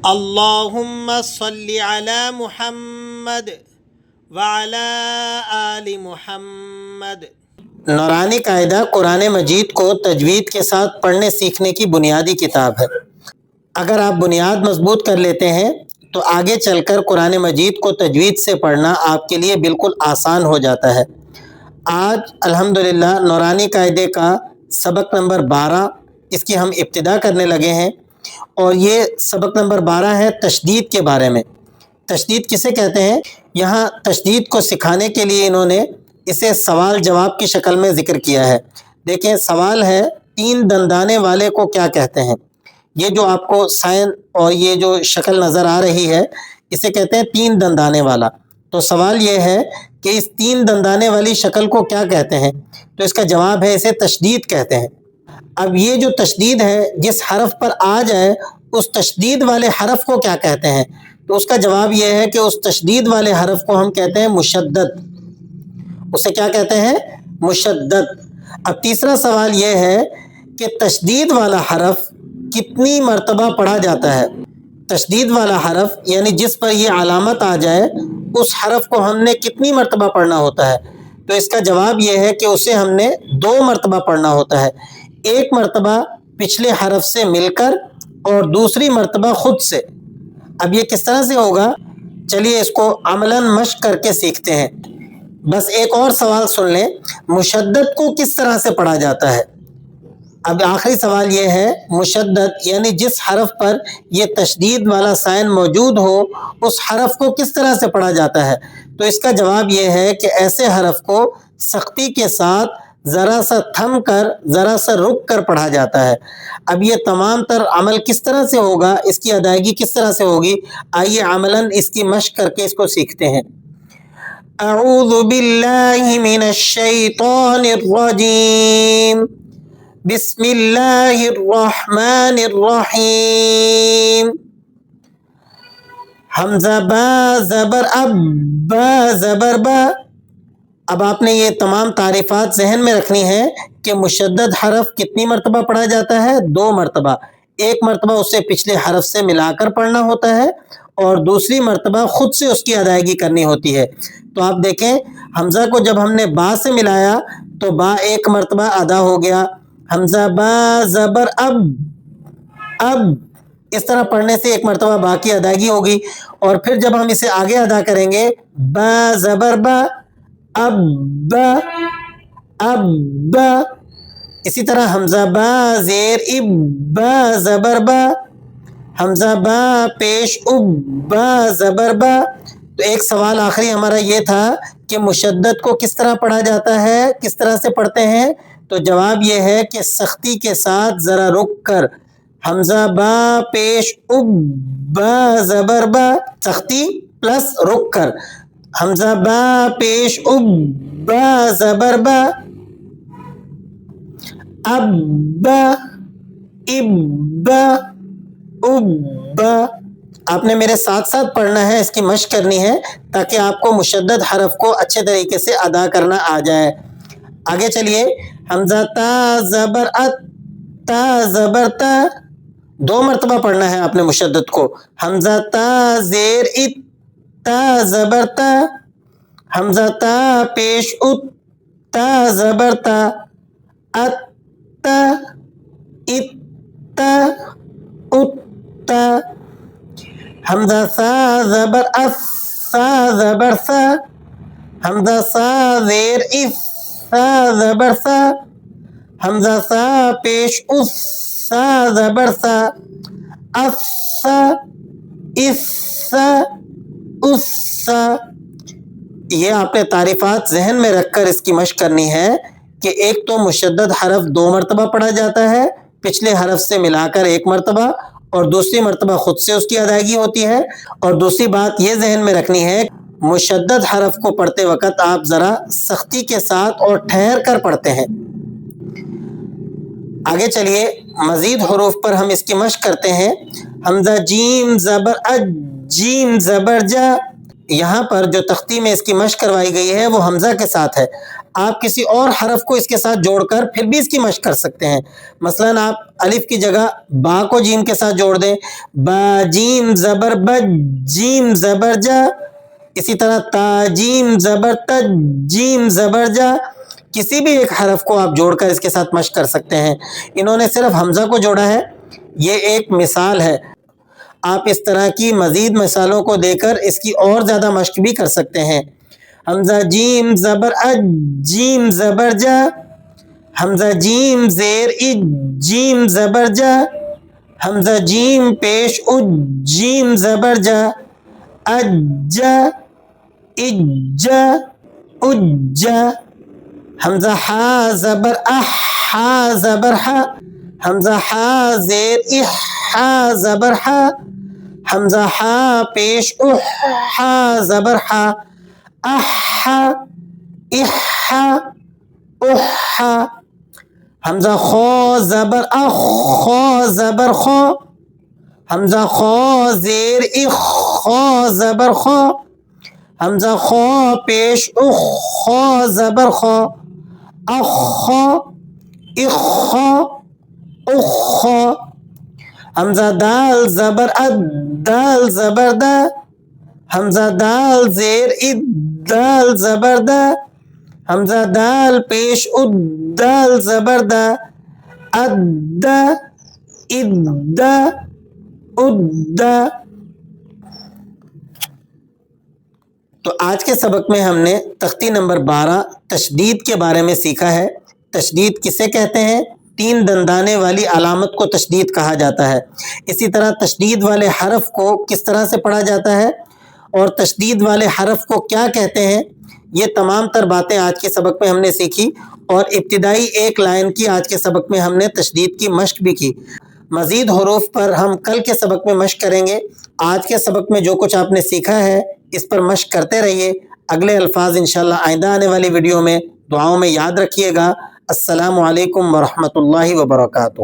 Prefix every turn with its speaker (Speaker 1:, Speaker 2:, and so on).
Speaker 1: اللہم صلی علی محمد وعلی آل محمد۔ نورانی قاعدہ قرآن مجید کو تجوید کے ساتھ پڑھنے سیکھنے کی بنیادی کتاب ہے۔ اگر آپ بنیاد مضبوط کر لیتے ہیں تو آگے چل کر قرآن مجید کو تجوید سے پڑھنا آپ کے لیے بالکل آسان ہو جاتا ہے۔ آج الحمدللہ نورانی قاعدے کا سبق نمبر 12 اس کی ہم ابتدا کرنے لگے ہیں، اور یہ سبق نمبر 12 ہے تشدید کے بارے میں۔ تشدید کسے کہتے ہیں؟ یہاں تشدید کو سکھانے کے لیے انہوں نے اسے سوال جواب کی شکل میں ذکر کیا ہے۔ دیکھیں، سوال ہے 3 دندانے والے کو کیا کہتے ہیں؟ یہ جو آپ کو سائن اور یہ جو شکل نظر آ رہی ہے اسے کہتے ہیں 3 دندانے والا۔ تو سوال یہ ہے کہ اس 3 دندانے والی شکل کو کیا کہتے ہیں؟ تو اس کا جواب ہے اسے تشدید کہتے ہیں۔ اب یہ جو تشدید ہے جس حرف پر آ جائے اس تشدید والے حرف کو کیا کہتے ہیں؟ تو اس کا جواب یہ ہے کہ اس تشدید والے حرف کو ہم کہتے ہیں مشدد۔ اسے کیا کہتے ہیں؟ مشدد۔ اب تیسرا سوال یہ ہے کہ تشدید والا حرف کتنی مرتبہ پڑھا جاتا ہے؟ تشدید والا حرف یعنی جس پر یہ علامت آ جائے اس حرف کو ہم نے کتنی مرتبہ پڑھنا ہوتا ہے؟ تو اس کا جواب یہ ہے کہ اسے ہم نے 2 مرتبہ پڑھنا ہوتا ہے، 1 مرتبہ پچھلے حرف سے مل کر اور دوسری مرتبہ خود سے۔ اب یہ کس طرح سے ہوگا؟ چلیے اس کو عملاً مشق کر کے سیکھتے ہیں۔ بس ایک اور سوال سن لیں، مشدد کو کس طرح سے پڑھا جاتا ہے؟ اب آخری سوال یہ ہے، مشدد یعنی جس حرف پر یہ تشدید والا سائن موجود ہو اس حرف کو کس طرح سے پڑھا جاتا ہے؟ تو اس کا جواب یہ ہے کہ ایسے حرف کو سختی کے ساتھ ذرا سا تھم کر ذرا سا رک کر پڑھا جاتا ہے۔ اب یہ تمام تر عمل کس طرح سے ہوگا، اس کی ادائیگی کس طرح سے ہوگی؟ آئیے عملاً اس کی مشق کر کے اس کو سیکھتے ہیں۔ اعوذ باللہ من الشیطان الرجیم، بسم اللہ الرحمن الرحیم۔ حمزہ با زبر اب، با زبر با۔ اب آپ نے یہ تمام تعریفات ذہن میں رکھنی ہے کہ مشدد حرف کتنی مرتبہ پڑھا جاتا ہے؟ 2 مرتبہ۔ 1 مرتبہ اسے پچھلے حرف سے ملا کر پڑھنا ہوتا ہے اور دوسری مرتبہ خود سے اس کی ادائیگی کرنی ہوتی ہے۔ تو آپ دیکھیں، حمزہ کو جب ہم نے با سے ملایا تو با 1 مرتبہ ادا ہو گیا۔ حمزہ با زبر اب، اب اس طرح پڑھنے سے 1 مرتبہ با کی ادائیگی ہوگی، اور پھر جب ہم اسے آگے ادا کریں گے، با زبر با، اب با، اب با۔ اسی طرح حمزہ با زیر اب، با زبر با، حمزہ با پیش اب، با زبر با۔ تو ایک سوال آخری ہمارا یہ تھا کہ مشدد کو کس طرح پڑھا جاتا ہے، کس طرح سے پڑھتے ہیں؟ تو جواب یہ ہے کہ سختی کے ساتھ ذرا رک کر، حمزہ با پیش اب، با زبر با، سختی پلس رک کر، حمزہ با پیش اب، با زبر با، اب با، اب با، اب با۔ آپ نے میرے ساتھ ساتھ پڑھنا ہے، اس کی مشق کرنی ہے تاکہ آپ کو مشدد حرف کو اچھے طریقے سے ادا کرنا آ جائے۔ آگے چلیے، حمزہ تا زبر ات، تا زبر تا، 2 مرتبہ پڑھنا ہے آپ نے مشدد کو۔ حمزہ تا زیر ات، تا زبر تا، حمزہ تا پیش ات، تا زبر تا، ات تا، ات تا، ات تا۔ حمزہ سا زبر اس، سا زبر سا، حمزہ سا زیر اس، سا زبر سا، حمزہ سا پیش اس، سا زبر سا، اس سا، اس سا، اس سا۔ یہ آپ نے تعریفات ذہن میں رکھ کر اس کی مشق کرنی ہے کہ ایک تو مشدد حرف 2 مرتبہ پڑھا جاتا ہے، پچھلے حرف سے ملا کر 1 مرتبہ، اور دوسری مرتبہ خود سے اس کی ادائیگی ہوتی ہے۔ اور دوسری بات یہ ذہن میں رکھنی ہے، مشدد حرف کو پڑھتے وقت آپ ذرا سختی کے ساتھ اور ٹھہر کر پڑھتے ہیں۔ آگے چلیے، مزید حروف پر ہم اس کی مشق کرتے ہیں۔ حمزہ جیم زبر اج، جیم زبر جا۔ یہاں پر جو تختی میں اس کی مشق کروائی گئی ہے وہ حمزہ کے ساتھ ہے۔ آپ کسی اور حرف کو اس کے ساتھ جوڑ کر پھر بھی اس کی مشق کر سکتے ہیں. مثلاً آپ الف کی جگہ با کو جیم کے ساتھ جوڑ دیں, با جیم زبر ب جیم زبر جا. اسی طرح تا جیم زبر ت جیم زبر جا. کسی بھی ایک حرف کو آپ جوڑ کر اس کے ساتھ مشق کر سکتے ہیں. انہوں نے صرف حمزہ کو جوڑا ہے, یہ ایک مثال ہے. آپ اس طرح کی مزید مثالوں کو دے کر اس کی اور زیادہ مشق بھی کر سکتے ہیں. حمزہ جیم زبر اج جیم زبر جا. حمزہ جیم زیر اج جیم زبر جا. حمزہ جیم پیش اج جیم زبر جا. اجا اجا اجا. حمزہ ہا زبر اح ہا زبر ہا. حمزہ ہا زیر اح ہا زبر ہا. حمزہ ہا پیش اح ہا زبر ہا. احا احا احا. حمزہ خو زبر اخ خو زبر خو. حمزہ خو زیر اخ خو زبر خو. حمزہ خو پیش اخ خو زبر خو. اخو اخو اخو. حمزہ دال زبر اد دال زبر دا. حمزہ دال زیر اد دال زبر دا. حمزہ دال پیش اد دال زبر دا. ادا ادا ادا. تو آج کے سبق میں ہم نے تختی نمبر 12 تشدید کے بارے میں سیکھا ہے. تشدید کسے کہتے ہیں؟ 3 دندانے والی علامت کو تشدید کہا جاتا ہے. اسی طرح تشدید والے حرف کو کس طرح سے پڑھا جاتا ہے اور تشدید والے حرف کو کیا کہتے ہیں, یہ تمام تر باتیں آج کے سبق میں ہم نے سیکھی. اور ابتدائی ایک لائن کی آج کے سبق میں ہم نے تشدید کی مشق بھی کی. مزید حروف پر ہم کل کے سبق میں مشق کریں گے. آج کے سبق میں جو کچھ آپ نے سیکھا ہے اس پر مشق کرتے رہیے. اگلے الفاظ انشاءاللہ آئندہ آنے والی ویڈیو میں دعاؤں میں یاد رکھیے گا. السلام علیکم ورحمۃ اللہ وبرکاتہ.